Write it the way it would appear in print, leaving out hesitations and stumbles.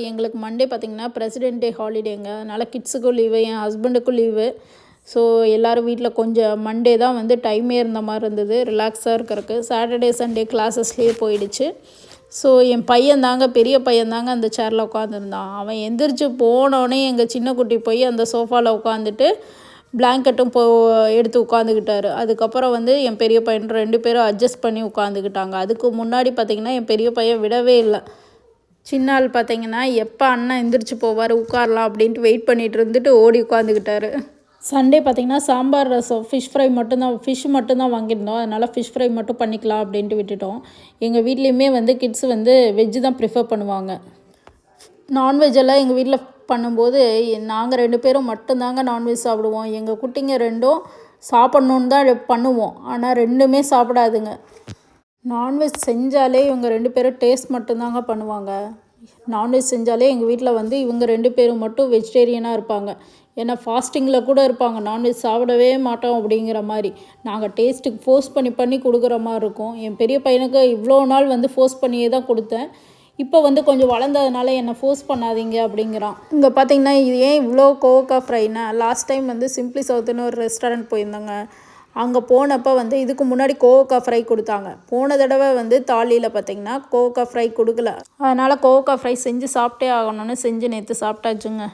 எங்களுக்கு மண்டே பார்த்திங்கன்னா பிரசிடென்ட் டே ஹாலிடேங்க. அதனால் கிட்ஸுக்கும் லீவு, என் ஹஸ்பண்டுக்கும் லீவு. ஸோ எல்லோரும் வீட்டில் கொஞ்சம் மண்டே தான் வந்து டைமே இருந்த மாதிரி இருந்தது ரிலாக்ஸாக இருக்கிறதுக்கு. சாட்டர்டே சண்டே கிளாஸஸ்லேயே போயிடுச்சு. ஸோ என் பையன்தாங்க, பெரிய பையன்தாங்க அந்த சேரில் உட்காந்துருந்தான். அவன் எந்திரிச்சு போனோடனே எங்கள் சின்ன குட்டி போய் அந்த சோஃபாவில் உட்காந்துட்டு பிளாங்கெட்டும் எடுத்து உட்காந்துக்கிட்டாரு. அதுக்கப்புறம் வந்து என் பெரிய பையன் 2 பேரும் அட்ஜஸ்ட் பண்ணி உட்காந்துக்கிட்டாங்க. அதுக்கு முன்னாடி பார்த்திங்கன்னா என் பெரிய பையன் விடவே இல்லை. சின்ன ஆள் பார்த்திங்கன்னா எப்போ அண்ணன் எந்திரிச்சு போவார் உட்காரலாம் அப்படின்ட்டு வெயிட் பண்ணிகிட்டு இருந்துட்டு ஓடி உட்காந்துக்கிட்டாரு. சண்டே பார்த்திங்கன்னா சாம்பார் ரசம், ஃபிஷ் மட்டும்தான் வாங்கியிருந்தோம். அதனால் ஃபிஷ் ஃப்ரை மட்டும் பண்ணிக்கலாம் அப்படின்ட்டு விட்டுட்டோம். எங்கள் வீட்லேயுமே வந்து கிட்ஸ் வந்து வெஜ்ஜு தான் ப்ரிஃபர் பண்ணுவாங்க. நான்வெஜ்ஜெல்லாம் எங்கள் வீட்டில் பண்ணும்போது நாங்கள் 2 பேரும் மட்டும்தாங்க நான்வெஜ் சாப்பிடுவோம். எங்கள் குட்டிங்க 2ம் சாப்பிட்ணுன்னு தான் பண்ணுவோம். ஆனால் 2மே சாப்பிடாதுங்க. நான்வெஜ் செஞ்சாலே இவங்க 2 பேரும் டேஸ்ட் மட்டும்தாங்க பண்ணுவாங்க. நான்வெஜ் செஞ்சாலே எங்கள் வீட்டில் வந்து இவங்க 2 பேரும் மட்டும் வெஜிடேரியனாக இருப்பாங்க. ஏன்னா ஃபாஸ்டிங்கில் கூட இருப்பாங்க. நான்வெஜ் சாப்பிடவே மாட்டோம் அப்படிங்கிற மாதிரி. நாங்கள் டேஸ்ட்டுக்கு ஃபோர்ஸ் பண்ணி கொடுக்குற மாதிரி இருக்கும். என் பெரிய பையனுக்கு இவ்வளோ நாள் வந்து ஃபோர்ஸ் பண்ணியே தான் கொடுத்தேன். இப்போ வந்து கொஞ்சம் வளர்ந்ததுனால என்னை ஃபோர்ஸ் பண்ணாதீங்க அப்படிங்கிறான். இங்கே பார்த்தீங்கன்னா இது ஏன் இவ்வளோ கோவக்கா ஃப்ரைனா, லாஸ்ட் டைம் வந்து சிம்பிளி சவுத்துன்னு ஒரு ரெஸ்டாரண்ட் போயிருந்தாங்க. அங்கே போனப்போ வந்து இதுக்கு முன்னாடி கோவக்கா ஃப்ரை கொடுத்தாங்க. போன தடவை வந்து தாலியில் பார்த்திங்கன்னா கோவக்கா ஃப்ரை கொடுக்கல. அதனால் கோவக்கா ஃப்ரை செஞ்சு சாப்பிட்டே ஆகணும்னு செஞ்சு நேற்று சாப்பிட்டாச்சுங்க.